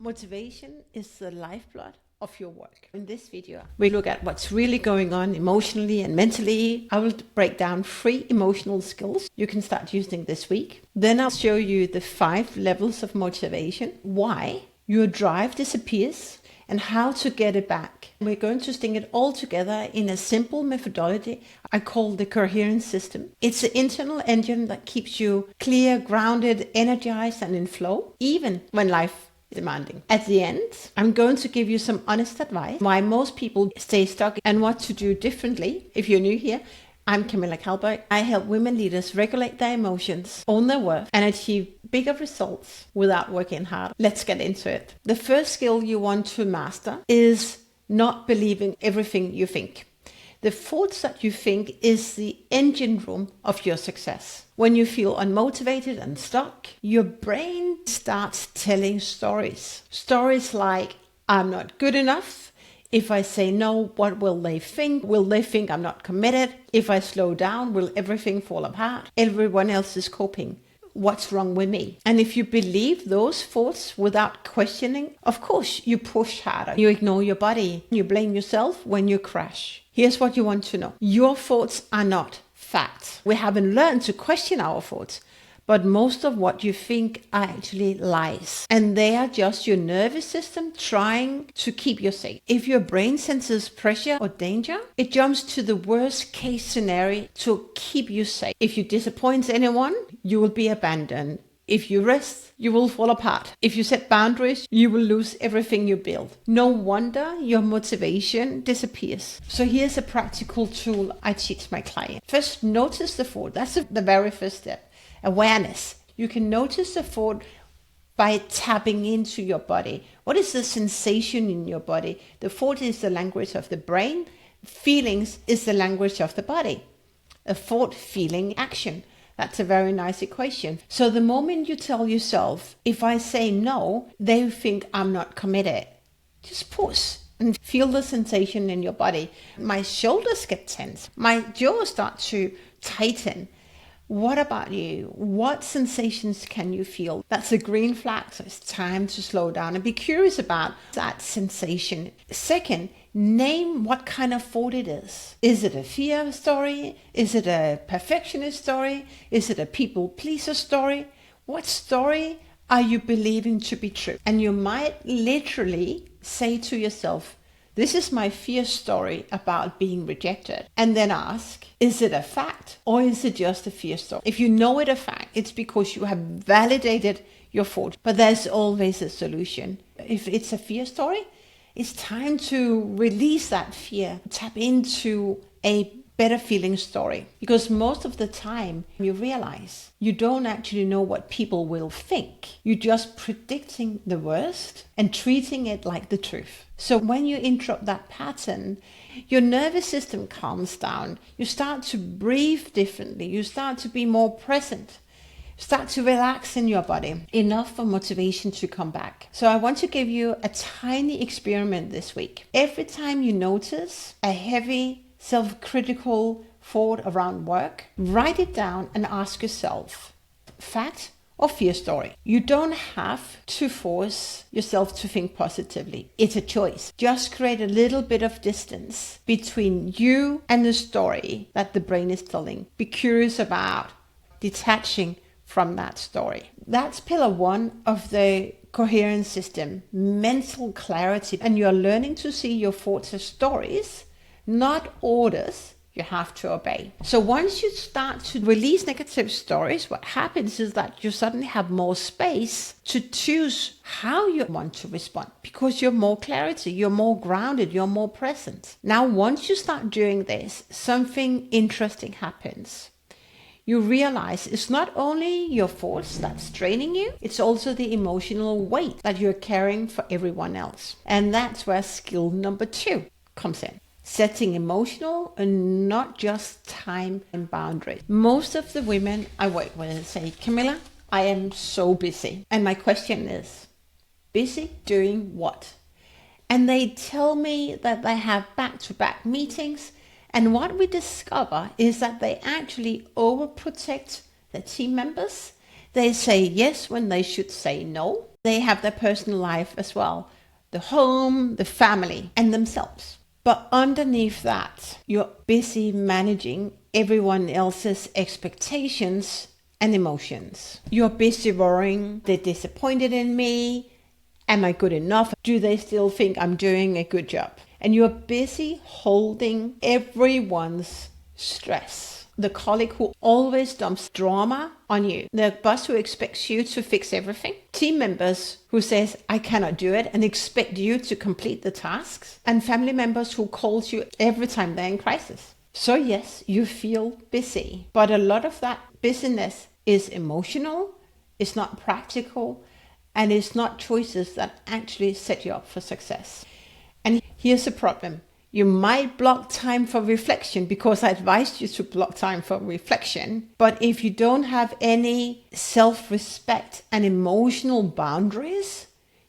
Motivation is the lifeblood of your work. In this video, we look at what's really going on emotionally and mentally. I will break down 3 emotional skills you can start using this week. Then I'll show you the 5 levels of motivation, why your drive disappears, and how to get it back. We're going to sting it all together in a simple methodology I call the coherence system. It's the internal engine that keeps you clear, grounded, energized, and in flow, even when life is demanding. At the end, I'm going to give you some honest advice why most people stay stuck and what to do differently. If you're new here, I'm Camilla Calberg. I help women leaders regulate their emotions, own their worth, and achieve bigger results without working hard. Let's get into it. The first skill you want to master is not believing everything you think. The thoughts that you think is the engine room of your success. When you feel unmotivated and stuck, your brain starts telling stories. Stories like, I'm not good enough. If I say no, what will they think? Will they think I'm not committed? If I slow down, will everything fall apart? Everyone else is coping. What's wrong with me? And if you believe those thoughts without questioning, of course you push harder. You ignore your body. You blame yourself when you crash. Here's what you want to know. Your thoughts are not facts. We haven't learned to question our thoughts. But most of what you think are actually lies. And they are just your nervous system trying to keep you safe. If your brain senses pressure or danger, it jumps to the worst case scenario to keep you safe. If you disappoint anyone, you will be abandoned. If you rest, you will fall apart. If you set boundaries, you will lose everything you build. No wonder your motivation disappears. So here's a practical tool I teach my client. First, notice the thought. That's the very first step. Awareness. You can notice the thought by tapping into your body. What is the sensation in your body? The thought is the language of the brain. Feelings is the language of the body. A thought, feeling, action. That's a very nice equation. So the moment you tell yourself, if I say no, they think I'm not committed. Just pause and feel the sensation in your body. My shoulders get tense. My jaw starts to tighten. What about you? What sensations can you feel? That's a green flag, so it's time to slow down and be curious about that sensation. Second, name what kind of thought it is. Is it a fear story? Is it a perfectionist story? Is it a people pleaser story? What story are you believing to be true? And you might literally say to yourself, this is my fear story about being rejected. And then ask, is it a fact or is it just a fear story? If you know it a fact, it's because you have validated your thought. But there's always a solution. If it's a fear story, it's time to release that fear. Tap into a better feeling story. Because most of the time you realize you don't actually know what people will think. You're just predicting the worst and treating it like the truth. So when you interrupt that pattern, your nervous system calms down. You start to breathe differently. You start to be more present. Start to relax in your body. Enough for motivation to come back. So I want to give you a tiny experiment this week. Every time you notice a heavy self-critical thought around work, write it down and ask yourself, fact or fear story? You don't have to force yourself to think positively. It's a choice. Just create a little bit of distance between you and the story that the brain is telling. Be curious about detaching from that story. That's pillar 1 of the coherence system, mental clarity. And you're learning to see your thoughts as stories, not orders you have to obey. So once you start to release negative stories, what happens is that you suddenly have more space to choose how you want to respond because you're more clarity, you're more grounded, you're more present. Now, once you start doing this, something interesting happens. You realize it's not only your thoughts that's draining you, it's also the emotional weight that you're carrying for everyone else. And that's where skill number 2 comes in. Setting emotional and not just time and boundaries. Most of the women I work with say, Camilla, I am so busy. And my question is, busy doing what? And they tell me that they have back-to-back meetings. And what we discover is that they actually overprotect their team members. They say yes when they should say no. They have their personal life as well, the home, the family, and themselves. But underneath that, you're busy managing everyone else's expectations and emotions. You're busy worrying, they're disappointed in me. Am I good enough? Do they still think I'm doing a good job? And you're busy holding everyone's stress. The colleague who always dumps drama on you. The boss who expects you to fix everything. Team members who says, I cannot do it, and expect you to complete the tasks. And family members who calls you every time they're in crisis. So yes, you feel busy. But a lot of that busyness is emotional, it's not practical, and it's not choices that actually set you up for success. And here's the problem. You might block time for reflection because I advised you to block time for reflection. But if you don't have any self-respect and emotional boundaries,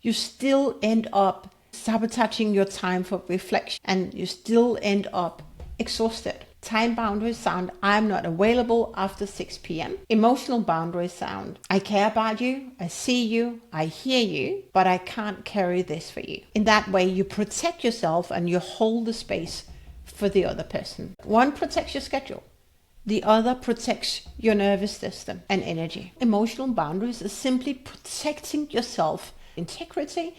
you still end up sabotaging your time for reflection and you still end up exhausted. Time boundaries sound, I'm not available after 6 p.m. Emotional boundaries sound, I care about you, I see you, I hear you, but I can't carry this for you. In that way, you protect yourself and you hold the space for the other person. One protects your schedule. The other protects your nervous system and energy. Emotional boundaries is simply protecting yourself, integrity,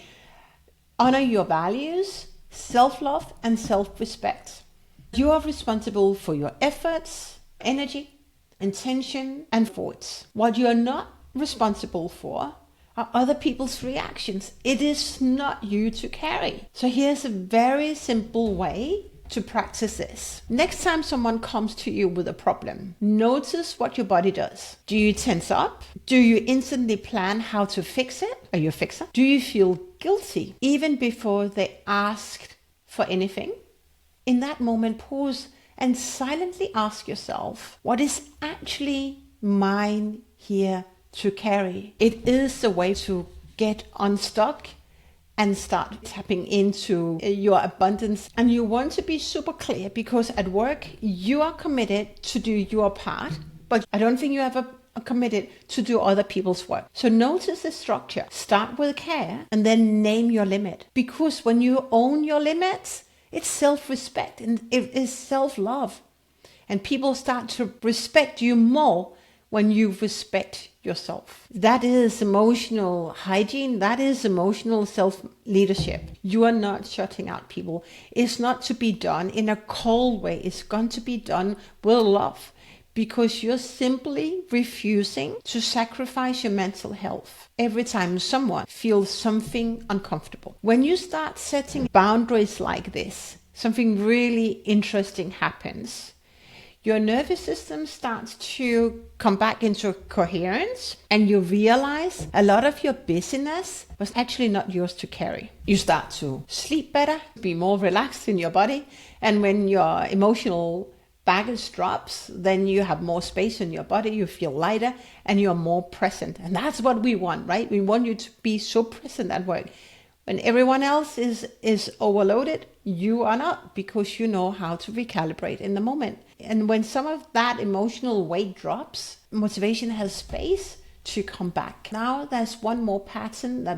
honor your values, self-love, and self-respect. You are responsible for your efforts, energy, intention, and thoughts. What you are not responsible for are other people's reactions. It is not you to carry. So here's a very simple way to practice this. Next time someone comes to you with a problem, notice what your body does. Do you tense up? Do you instantly plan how to fix it? Are you a fixer? Do you feel guilty even before they asked for anything? In that moment, pause and silently ask yourself, what is actually mine here to carry? It is the way to get unstuck and start tapping into your abundance. And you want to be super clear because at work, you are committed to do your part, but I don't think you ever are committed to do other people's work. So notice the structure. Start with care and then name your limit. Because when you own your limits, it's self-respect and it is self-love. And people start to respect you more when you respect yourself. That is emotional hygiene. That is emotional self-leadership. You are not shutting out people. It's not to be done in a cold way. It's going to be done with love because you're simply refusing to sacrifice your mental health every time someone feels something uncomfortable. When you start setting boundaries like this, something really interesting happens. Your nervous system starts to come back into coherence and you realize a lot of your busyness was actually not yours to carry. You start to sleep better, be more relaxed in your body, and when your emotional baggage drops, then you have more space in your body, you feel lighter, and you're more present. And that's what we want, right? We want you to be so present at work. When everyone else is overloaded, you are not, because you know how to recalibrate in the moment. And when some of that emotional weight drops, motivation has space to come back. Now there's one more pattern that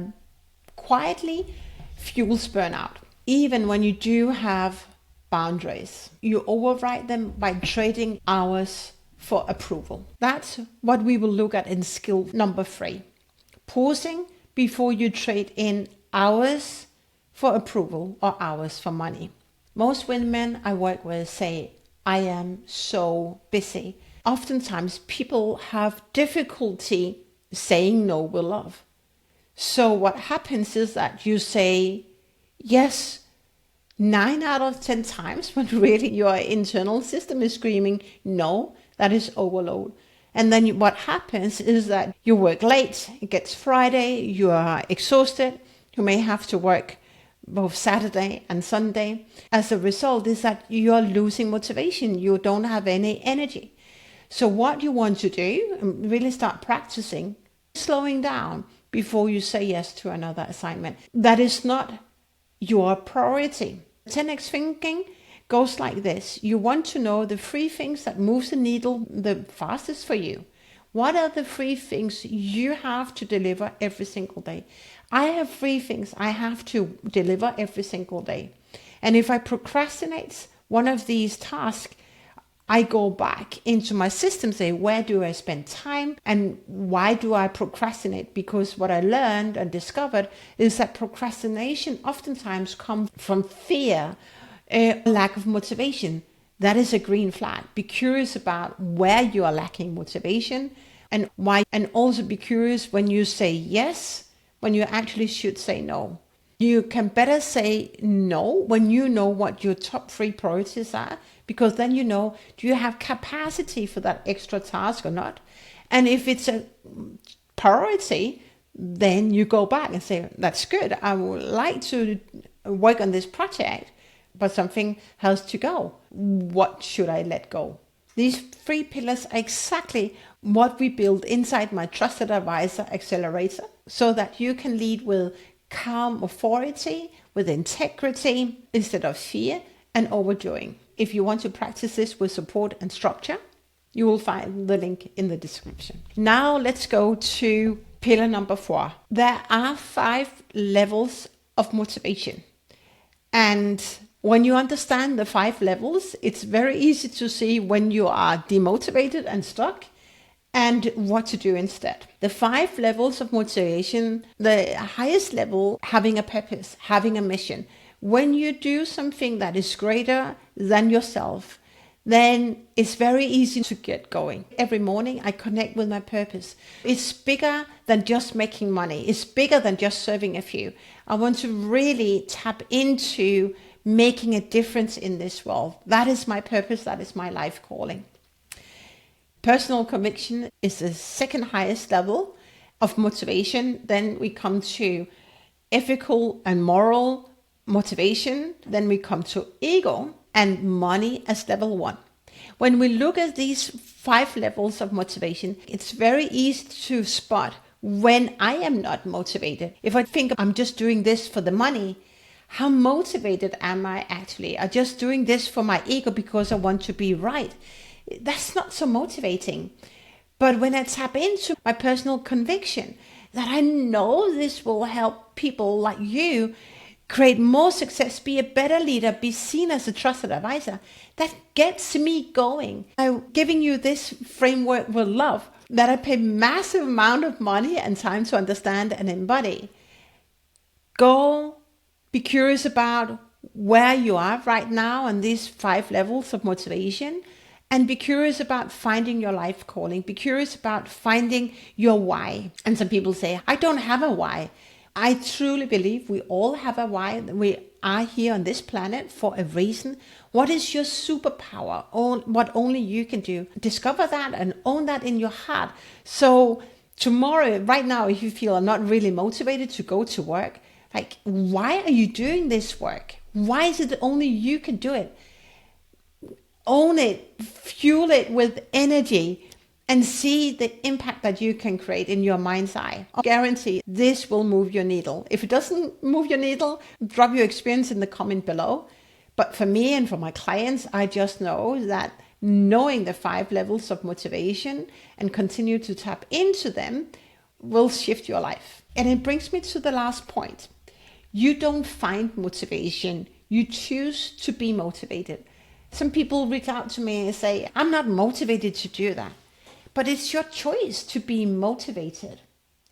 quietly fuels burnout. Even when you do have boundaries, you override them by trading hours for approval. That's what we will look at in skill number 3. Pausing before you trade in hours for approval or hours for money. Most women I work with say, I am so busy. Oftentimes people have difficulty saying no with love. So what happens is that you say yes 9 out of 10 times when really your internal system is screaming, no, that is overload. And then what happens is that you work late, it gets Friday, you are exhausted, you may have to work both Saturday and Sunday. As a result is that you are losing motivation, you don't have any energy. So what you want to do, and really start practicing, slowing down before you say yes to another assignment. That is not your priority. 10x thinking goes like this. You want to know the 3 things that moves the needle the fastest for you. What are the 3 things you have to deliver every single day? I have 3 things I have to deliver every single day. And if I procrastinate one of these tasks, I go back into my system, say, where do I spend time and why do I procrastinate? Because what I learned and discovered is that procrastination oftentimes comes from fear, lack of motivation. That is a green flag. Be curious about where you are lacking motivation and why, and also be curious when you say yes, when you actually should say no. You can better say no when you know what your top 3 priorities are, because then you know, do you have capacity for that extra task or not? And if it's a priority, then you go back and say, that's good. I would like to work on this project, but something has to go. What should I let go? These 3 pillars are exactly what we build inside my Trusted Advisor Accelerator, so that you can lead with calm authority, with integrity, instead of fear and overdoing. If you want to practice this with support and structure, you will find the link in the description. Now let's go to pillar number 4. There are 5 levels of motivation. And when you understand the 5 levels, it's very easy to see when you are demotivated and stuck and what to do instead. The 5 levels of motivation, the highest level, having a purpose, having a mission. When you do something that is greater than yourself, then it's very easy to get going. Every morning I connect with my purpose. It's bigger than just making money. It's bigger than just serving a few. I want to really tap into making a difference in this world. That is my purpose. That is my life calling. Personal conviction is the second highest level of motivation. Then we come to ethical and moral motivation. Then we come to ego and money as level 1. When we look at these 5 levels of motivation, it's very easy to spot when I am not motivated. If I think I'm just doing this for the money, how motivated am I actually? I'm just doing this for my ego because I want to be right. That's not so motivating. But when I tap into my personal conviction that I know this will help people like you create more success, be a better leader, be seen as a trusted advisor, that gets me going. I'm giving you this framework with love that I pay massive amount of money and time to understand and embody. Go be curious about where you are right now on these 5 levels of motivation, and be curious about finding your life calling. Be curious about finding your why. And some people say, I don't have a why. I truly believe we all have a why. We are here on this planet for a reason. What is your superpower? What only you can do? Discover that and own that in your heart. So tomorrow, right now, if you feel not really motivated to go to work, like, why are you doing this work? Why is it only you can do it? Own it, fuel it with energy, and see the impact that you can create in your mind's eye. I guarantee this will move your needle. If it doesn't move your needle, drop your experience in the comment below. But for me and for my clients, I just know that knowing the 5 levels of motivation and continue to tap into them will shift your life. And it brings me to the last point. You don't find motivation. You choose to be motivated. Some people reach out to me and say, I'm not motivated to do that. But it's your choice to be motivated.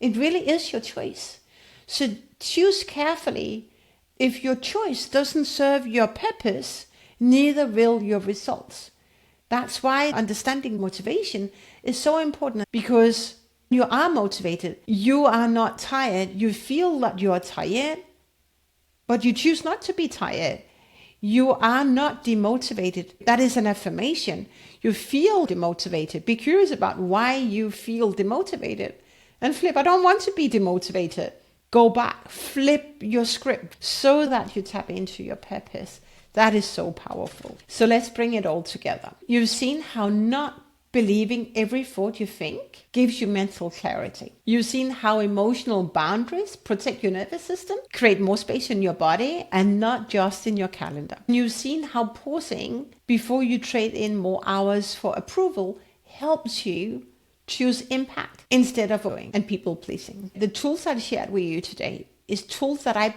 It really is your choice. So choose carefully. If your choice doesn't serve your purpose, neither will your results. That's why understanding motivation is so important, because you are motivated. You are not tired. You feel that you are tired, but you choose not to be tired. You are not demotivated. That is an affirmation. You feel demotivated. Be curious about why you feel demotivated. And flip, I don't want to be demotivated. Go back, flip your script so that you tap into your purpose. That is so powerful. So let's bring it all together. You've seen how not believing every thought you think gives you mental clarity. You've seen how emotional boundaries protect your nervous system, create more space in your body and not just in your calendar. You've seen how pausing before you trade in more hours for approval helps you Choose impact instead of going and people pleasing. The tools I shared with you today is tools that I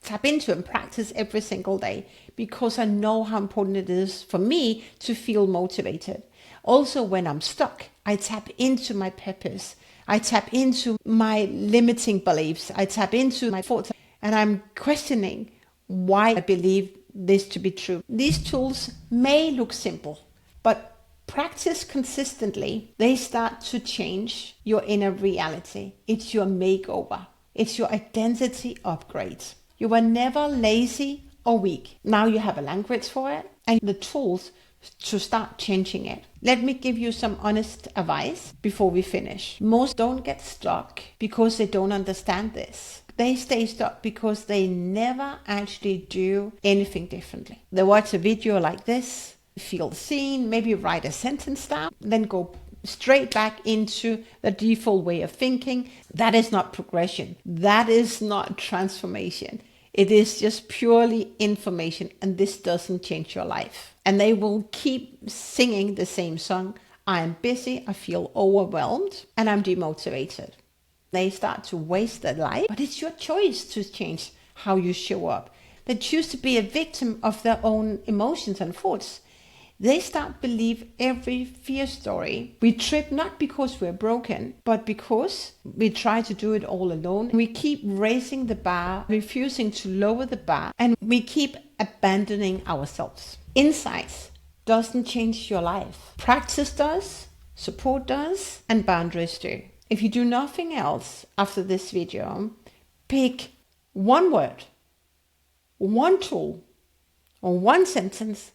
tap into and practice every single day because I know how important it is for me to feel motivated. Also, when I'm stuck, I tap into my purpose. I tap into my limiting beliefs. I tap into my thoughts and I'm questioning why I believe this to be true. These tools may look simple, but practice consistently, they start to change your inner reality. It's your makeover. It's your identity upgrade. You were never lazy or weak. Now you have a language for it and the tools to start changing it. Let me give you some honest advice before we finish. Most don't get stuck because they don't understand this. They stay stuck because they never actually do anything differently. They watch a video like this, feel seen, maybe write a sentence down, then go straight back into the default way of thinking. That is not progression. That is not transformation. It is just purely information, and this doesn't change your life. And they will keep singing the same song. I'm busy, I feel overwhelmed, and I'm demotivated. They start to waste their life, but it's your choice to change how you show up. They choose to be a victim of their own emotions and thoughts. They start to believe every fear story. We trip not because we're broken, but because we try to do it all alone. We keep raising the bar, refusing to lower the bar, and we keep abandoning ourselves. Insights doesn't change your life. Practice does, support does, and boundaries do. If you do nothing else after this video, pick one word, one tool, or one sentence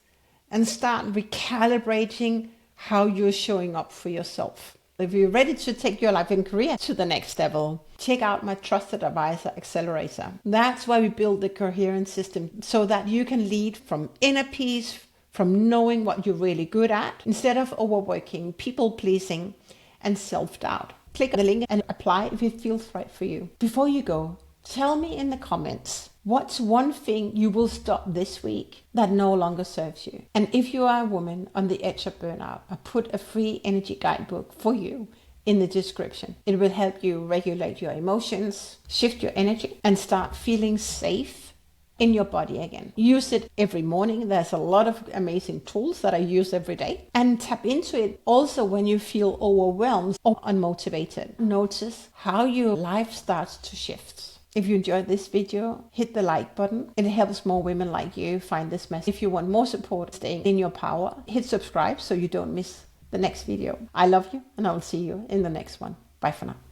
and start recalibrating how you're showing up for yourself. If you're ready to take your life and career to the next level, check out my trusted advisor, Accelerator. That's why we build the coherence system so that you can lead from inner peace, from knowing what you're really good at, instead of overworking, people pleasing, and self-doubt. Click on the link and apply if it feels right for you. Before you go, tell me in the comments, what's one thing you will stop this week that no longer serves you? And if you are a woman on the edge of burnout, I put a free energy guidebook for you in the description. It will help you regulate your emotions, shift your energy, and start feeling safe in your body again. Use it every morning. There's a lot of amazing tools that I use every day. And tap into it also when you feel overwhelmed or unmotivated. Notice how your life starts to shift. If you enjoyed this video, hit the like button. It helps more women like you find this message. If you want more support staying in your power, hit subscribe so you don't miss the next video. I love you and I will see you in the next one. Bye for now.